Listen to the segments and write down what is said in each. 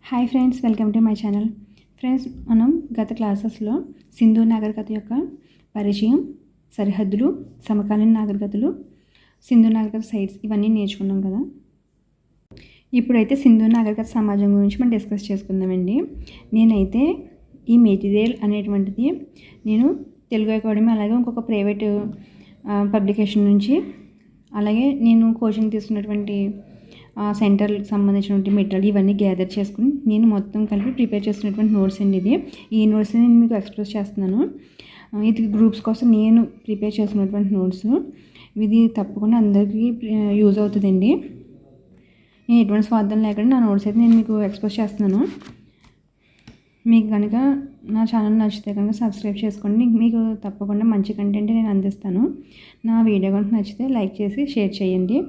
Hi friends, welcome to my channel. Friends, మనం గత క్లాసెస్లో సింధు నాగరికత యొక్క పరిచయం, సరిహద్దులు, సమకాలీన నాగరికతలు, సింధు నాగరికత సైట్స్ ఇవన్నీ నేర్చుకున్నాం కదా. ఇప్పుడైతే సింధు నాగరికత సమాజం గురించి మనం డిస్కస్ చేసుకుందామండి. నేనైతే ఈ మెటీరియల్ అనేటువంటిది నేను తెలుగు అకాడమీ అలాగే ఇంకొక ప్రైవేట్ పబ్లికేషన్ నుంచి అలాగే నేను కోచింగ్ తీసుకున్నటువంటి సెంటర్కి సంబంధించినటువంటి మెటీరియల్ ఇవన్నీ గ్యాదర్ చేసుకుని నేను మొత్తం కలిపి ప్రిపేర్ చేసినటువంటి నోట్స్ అండి. ఈ నోట్స్ నేను మీకు ఎక్స్ప్రెస్ చేస్తున్నాను. ఇది గ్రూప్స్ కోసం నేను ప్రిపేర్ చేసినటువంటి నోట్స్. ఇది తప్పకుండా అందరికీ యూజ్ అవుతుందండి. నేను ఎటువంటి స్వార్థం లేకుండా నా నోట్స్ అయితే నేను మీకు ఎక్స్ప్రెస్ చేస్తున్నాను. మీకు కనుక నా ఛానల్ నచ్చితే కనుక సబ్స్క్రైబ్ చేసుకోండి. మీకు తప్పకుండా మంచి కంటెంట్ నేను అందిస్తాను. నా వీడియో కనుక నచ్చితే లైక్ చేసి షేర్ చేయండి.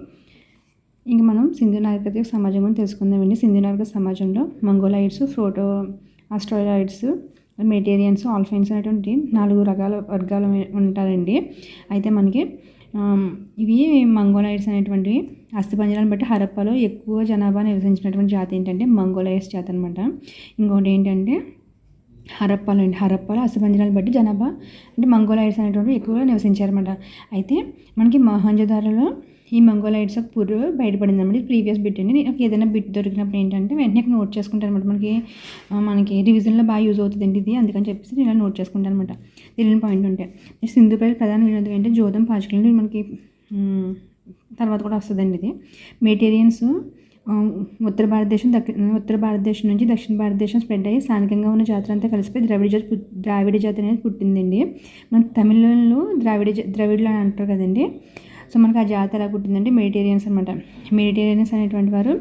ఇంక మనం సింధు నాగరికత సమాజం గురించి తెలుసుకుందామండి. సింధు నాగరికత సమాజంలో మంగోలైడ్స్, ప్రోటో ఆస్ట్రాలాయిడ్స్, మెటీరియన్స్, ఆల్ఫైన్స్ అనేటువంటి 4 రకాల వర్గాలు ఉంటారండి. అయితే మనకి ఇవి మంగోలైడ్స్ అనేటువంటి అస్థిపంజరాలను బట్టి హరప్పాలో ఎక్కువ జనాభా నివసించినటువంటి జాతి ఏంటంటే మంగోలైడ్స్ జాతి అనమాట. ఇంకోటి ఏంటంటే హరప్పాలో అస్థిపంజరాలను బట్టి జనాభా అంటే మంగోలైడ్స్ అనేటువంటి ఎక్కువగా నివసించారన్నమాట. అయితే మనకి మొహంజోదారోలో ఈ మంగోలైడ్స్ ఒక పుర్రు బయటపడింది అనమాట. ప్రీవియస్ బిట్ అండి. నేను ఏదైనా బిట్ దొరికినప్పుడు ఏంటంటే వెంటనే నోట్ చేసుకుంటాను అనమాట. మనకి రివిజన్లో బాగా యూజ్ అవుతుందండి ఇది. అందుకని చెప్పేసి నేను ఇలా నోట్ చేసుకుంటాను అనమాట. తెలియని పాయింట్ ఉంటే. సింధు ప్రజల ప్రధాన వినోదం ఏంటంటే జోదం, పాచికలు మనకి తర్వాత కూడా వస్తుందండి. ఇది మెటీరియన్స్ ఉత్తర భారతదేశం నుంచి దక్షిణ భారతదేశం స్ప్రెడ్ అయ్యి స్థానికంగా ఉన్న జాతులంతా కలిసిపోయి ద్రావిడ జాతి అనేది పుట్టిందండి. మన తమిళంలో ద్రావిడులు అని అంటారు కదండి. సో మనకు ఆ జాతి ఎలా పుట్టిందంటే మెడిటేరియన్స్ అనమాట. మెడిటేరియన్స్ అనేటువంటి వారు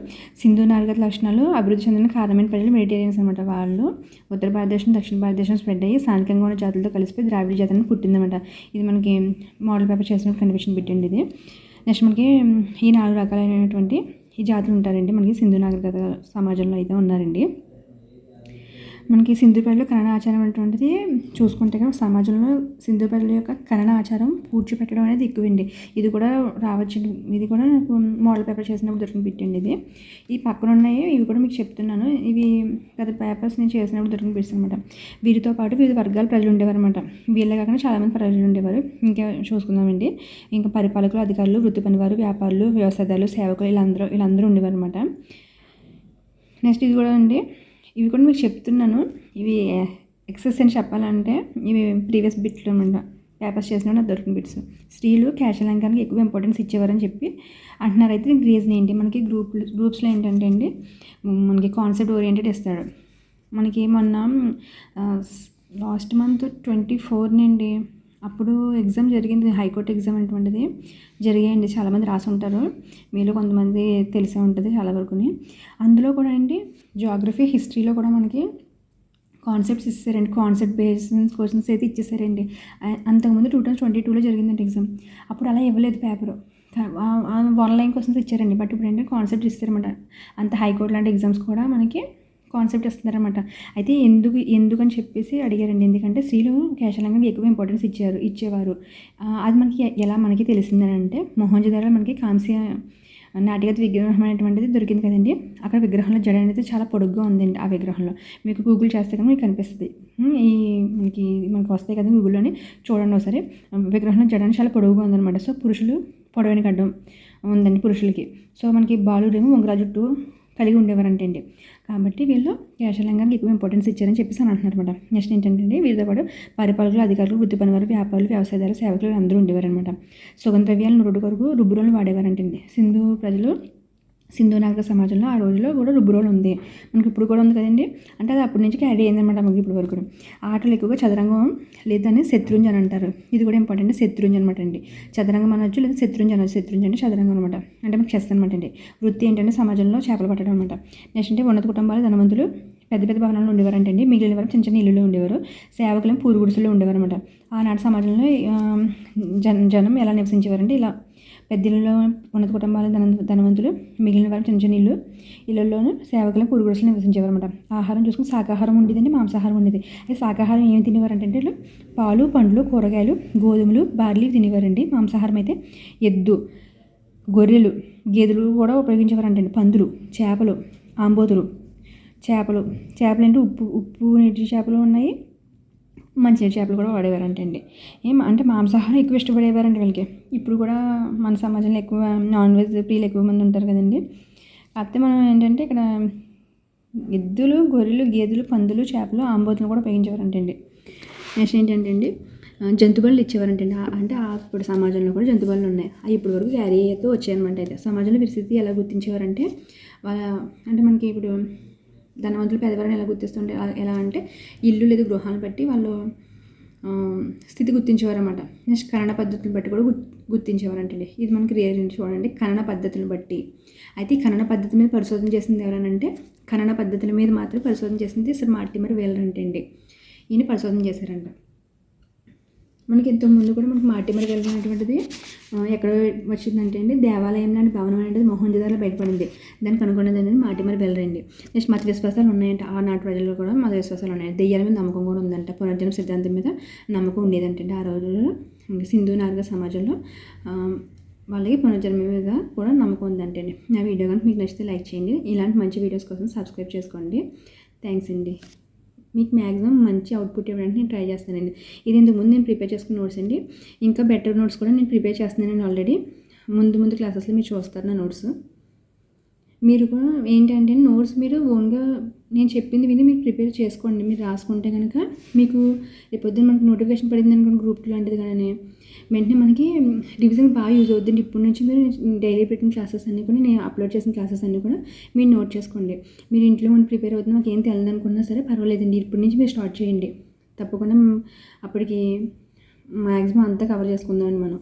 సింధు నాగరికత లక్షణాలు అభివృద్ధి చెందిన కారణమైన ప్రజలు మెడిటేరియన్స్ అనమాట. వాళ్ళు ఉత్తర భారతదేశం దక్షిణ భారతదేశం స్ప్రెడ్ అయ్యి స్థానికంగా ఉన్న జాతులతో కలిసిపోయి ద్రావిడ జాతి అనేది పుట్టిందన్నమాట. ఇది మనకి మోడల్ పేపర్ చేసినప్పుడు కన్విషన్ పెట్టండి. ఇది నెక్స్ట్ మనకి ఈ 4 రకాలైనటువంటి ఈ జాతులు ఉంటారండి. మనకి సింధు నాగరికత సమాజంలో అయితే ఉన్నారండి. మనకి సింధు ప్రజల ఖనన ఆచారం అనేటువంటిది చూసుకుంటే కనుక సమాజంలో సింధు ప్రజల యొక్క ఖనన ఆచారం పూడ్చిపెట్టడం అనేది ఎక్కువండి. ఇది కూడా రావచ్చు. ఇది కూడా నాకు మోడల్ పేపర్ చేసినప్పుడు దొరికిన పెట్టండి. ఇది ఈ పక్కన ఉన్నాయి. ఇవి కూడా మీకు చెప్తున్నాను. ఇవి పెద్ద పేపర్స్ నేను చేసినప్పుడు దొరికిన బిట్స్ అనమాట. వీరితో పాటు వివిధ వర్గాల ప్రజలు ఉండేవారు అనమాట. వీళ్ళే కాకుండా చాలామంది ప్రజలు ఉండేవారు. ఇంకా చూసుకుందామండి. ఇంకా పరిపాలకులు, అధికారులు, వృత్తి పనివారు, వ్యాపారులు, వ్యవసాయదారులు, సేవకులు వీళ్ళందరూ ఉండేవారు అనమాట. నెక్స్ట్ ఇది కూడా అండి. ఇవి కూడా మీకు చెప్తున్నాను. ఇవి ఎక్సెస్ అని చెప్పాలంటే ఇవి ప్రీవియస్ బిట్లు అనమాట. పేపర్స్ చేసిన నాకు దొరికిన బిట్స్. స్త్రీలు కేశాలంకానికి ఎక్కువ ఇంపార్టెన్స్ ఇచ్చేవారని చెప్పి అంటున్నారు. అయితే దీనికి రీజన్ ఏంటి? మనకి గ్రూప్స్లో ఏంటంటే అండి మనకి కాన్సెప్ట్ ఓరియంటెడ్ ఇస్తాడు. మనకి మొన్న లాస్ట్ మంత్ 24 నుండి అప్పుడు ఎగ్జామ్ జరిగింది. హైకోర్టు ఎగ్జామ్ అనేటువంటిది జరిగాయండి. చాలామంది రాసి ఉంటారు. మీలో కొంతమంది తెలిసే ఉంటుంది చాలా వరకుని. అందులో కూడా అండి జాగ్రఫీ, హిస్టరీలో కూడా మనకి కాన్సెప్ట్స్ ఇచ్చారండి. కాన్సెప్ట్ బేస్డ్ క్వశ్చన్స్ అయితే ఇచ్చేసారండి. అంతకుముందు 2022లో జరిగిందండి ఎగ్జామ్. అప్పుడు అలా ఇవ్వలేదు పేపరు. 1 లైన్ క్వశ్చన్స్ ఇచ్చారండి. బట్ ఇప్పుడు ఏంటంటే కాన్సెప్ట్ ఇస్తారన్నమాట. అంత హైకోర్టు లాంటి ఎగ్జామ్స్ కూడా మనకి కాన్సెప్ట్ ఇస్తున్నారన్నమాట. అయితే ఎందుకని చెప్పేసి అడిగారండి. ఎందుకంటే స్త్రీలు కేశాలంకానికి ఎక్కువ ఇంపార్టెన్స్ ఇచ్చేవారు. అది మనకి ఎలా మనకి తెలిసిందని అంటే మొహంజోదారోలో మనకి కాంస్య నాటిగత విగ్రహం అనేటువంటిది దొరికింది కదండి. అక్కడ విగ్రహంలో జడ అనేది చాలా పొడుగ్గా ఉందండి. ఆ విగ్రహంలో మీకు గూగుల్ చేస్తే కానీ మీకు కనిపిస్తుంది. మనకి వస్తాయి కదా గూగుల్లోని, చూడండి ఒకసారి. విగ్రహంలో జడ చాలా పొడుగుగా ఉందన్నమాట. సో పురుషులు పొడవైన గడ్డం ఉందండి పురుషులకి. సో మనకి బాలుడేమో ఉంగరా జుట్టు కలిగి ఉండేవారంటే అండి. కాబట్టి వీళ్ళు కేశాలంకానికి ఎక్కువ ఇంపార్టెన్స్ ఇచ్చారని చెప్పేసి అని అంటున్నారు అనమాట. నెక్స్ట్ ఏంటంటే వీరితో పాటు పరిపాలకులు, అధికారులు, వృత్తి పనివారు, వ్యాపారులు, వ్యవసాయదారులు, సేవకులు అందరూ ఉండేవారనమాట. సుగంధ ద్రవ్యాలను రుబ్బు కొరకు రుబ్బురోలు వాడేవారంటండి. సింధు నాగరికత సమాజంలో ఆ రోజుల్లో కూడా రుబ్బురోలు ఉంది. మనకి ఇప్పుడు కూడా ఉంది కదండి. అంటే అది అప్పటి నుంచి క్యారీ అయిందనమాట మనకి ఇప్పుడు వరకు. ఆటలు ఎక్కువగా చదరంగం లేదని శత్రుంజన్ అని అంటారు. ఇది కూడా ఇంపార్టెంట్. శత్రుంజన్ అనమాట అండి. చదరంగం అనొచ్చు లేదా శత్రుంజన్ అనొచ్చు. శత్రుంజన్ అంటే చదరంగం అనమాట. అంటే మనకి చెస్ అనమాట అండి. వృత్తి ఏంటంటే సమాజంలో చేపలు పట్టడం అనమాట. నెక్స్ట్ అంటే ఉన్నత కుటుంబాలు, ధనవంతులు పెద్ద పెద్ద భవనాలు ఉండేవారంటండి. మిగిలిన వారు చిన్న చిన్న ఇల్లులో ఉండేవారు. సేవకులు పూరు గుడిసెల్లో ఉండేవారు అనమాట. ఆనాటి సమాజంలో జనం ఎలా నివసించేవారంటే ఇలా పెద్దలలో ఉన్నత కుటుంబాలు, ధనవంతులు, మిగిలిన వారు చిన్న చిన్న ఇళ్ళల్లోనూ సేవకులు పురుగుడుసులు నివసించేవారు అనమాట. ఆహారం చూసుకుని శాకాహారం ఉండేదండి, మాంసాహారం ఉండేది. అయితే శాకాహారం ఏమి తినేవారంటే వీళ్ళు పాలు, పండ్లు, కూరగాయలు, గోధుమలు, బార్లీ తినేవారండి. మాంసాహారం అయితే ఎద్దు, గొర్రెలు, గేదెలు కూడా ఉపయోగించేవారంటండి. పందులు, చేపలు, ఆంబోతులు, చేపలు అంటే ఉప్పు నీటి చేపలు ఉన్నాయి, మంచినీటి చేపలు కూడా వాడేవారంట అండి. అంటే మాంసాహారం ఎక్కువ ఇష్టపడేవారండి వీళ్ళకి. ఇప్పుడు కూడా మన సమాజంలో ఎక్కువ నాన్ వెజ్ ప్రియులు ఎక్కువ మంది ఉంటారు కదండి. కాకపోతే మనం ఏంటంటే ఇక్కడ ఎద్దులు, గొర్రెలు, గేదెలు, పందులు, చేపలు, ఆంబోతులు కూడా పెంచేవారంటండి. నెక్స్ట్ ఏంటంటే అండి జంతుబళ్ళు ఇచ్చేవారంటండి. అంటే ఇప్పుడు సమాజంలో కూడా జంతుబళ్ళు ఉన్నాయి. అవి ఇప్పటి వరకు క్యారీ అవుతూ వచ్చాయన్నమాట. అయితే సమాజంలో పరిస్థితి ఎలా గుర్తించేవారంటే వాళ్ళ అంటే మనకి ఇప్పుడు ధనవంతులు పేదవారిని ఎలా గుర్తిస్తుంటే ఎలా అంటే ఇల్లు లేదా గృహాలను బట్టి వాళ్ళు స్థితి గుర్తించేవారన్నమాట. నెక్స్ట్ ఖనన పద్ధతులను బట్టి కూడా గుర్తించేవారంటండి. ఇది మనకి రియల్ చూడండి, ఖనన పద్ధతులను బట్టి. అయితే ఈ ఖనన పద్ధతి మీద పరిశోధన చేసింది ఎవరనంటే ఖనన పద్ధతుల మీద మాత్రం పరిశోధన చేసింది సర్ మార్టిమర్ వేలర్ అంటండి. ఈయన పరిశోధన చేశారంట. మనకి ఇంతకుముందు కూడా మనకి మార్టిమర్ వేలర్ అనేటువంటిది ఎక్కడ వచ్చిందంటే అండి దేవాలయం లాంటి భవనం అనేది మొహంజదారోలో బయటపడింది. దాన్ని కనుగొన్నది అనేది మార్టిమర్ వేలర్ అండి. నెక్స్ట్ మత విశ్వాసాలు ఉన్నాయంట. ఆనాటి ప్రజల్లో కూడా మత విశ్వాసాలు ఉన్నాయి. దెయ్యాల మీద నమ్మకం కూడా ఉందంట. పునర్జన్మ సిద్ధాంతం మీద నమ్మకం ఉండేదంటే ఆ రోజుల్లో సింధు నాగరిక సమాజంలో వాళ్ళకి పునర్జన్మ మీద కూడా నమ్మకం ఉందంటే. నా వీడియో కనుక మీకు నచ్చితే లైక్ చేయండి. ఇలాంటి మంచి వీడియోస్ కోసం సబ్స్క్రైబ్ చేసుకోండి. థ్యాంక్స్ అండి. మీకు మ్యాక్సిమం మంచి అవుట్పుట్ ఇవ్వడానికి నేను ట్రై చేస్తానండి. ఇది ఇంతకుముందు నేను ప్రిపేర్ చేసుకున్న నోట్స్ అండి. ఇంకా బెటర్ నోట్స్ కూడా నేను ప్రిపేర్ చేస్తున్నానండి ఆల్రెడీ. ముందు క్లాసెస్లో మీరు చూస్తారు నా నోట్స్. మీరు కూడా ఏంటంటే నోట్స్ మీరు ఓన్గా నేను చెప్పింది విని మీరు ప్రిపేర్ చేసుకోండి. మీరు రాసుకుంటే కనుక మీకు రేపొద్దున మనకి నోటిఫికేషన్ పడింది అనుకోండి గ్రూప్ లాంటిది కానీ వెంటనే మనకి రివిజన్ బాగా యూజ్ అవుతుంది. ఇప్పటి నుంచి మీరు డైలీ పెట్టిన క్లాసెస్ అన్నీ కూడా నేను అప్లోడ్ చేసిన క్లాసెస్ అన్నీ కూడా మీరు నోట్ చేసుకోండి. మీరు ఇంట్లో ఉండి ప్రిపేర్ అవుతుంది మాకు ఏం తెలియదు అనుకున్నా సరే పర్వాలేదండి. ఇప్పటి నుంచి మీరు స్టార్ట్ చేయండి. తప్పకుండా అప్పటికి మ్యాక్సిమం అంతా కవర్ చేసుకుందామండి మనం.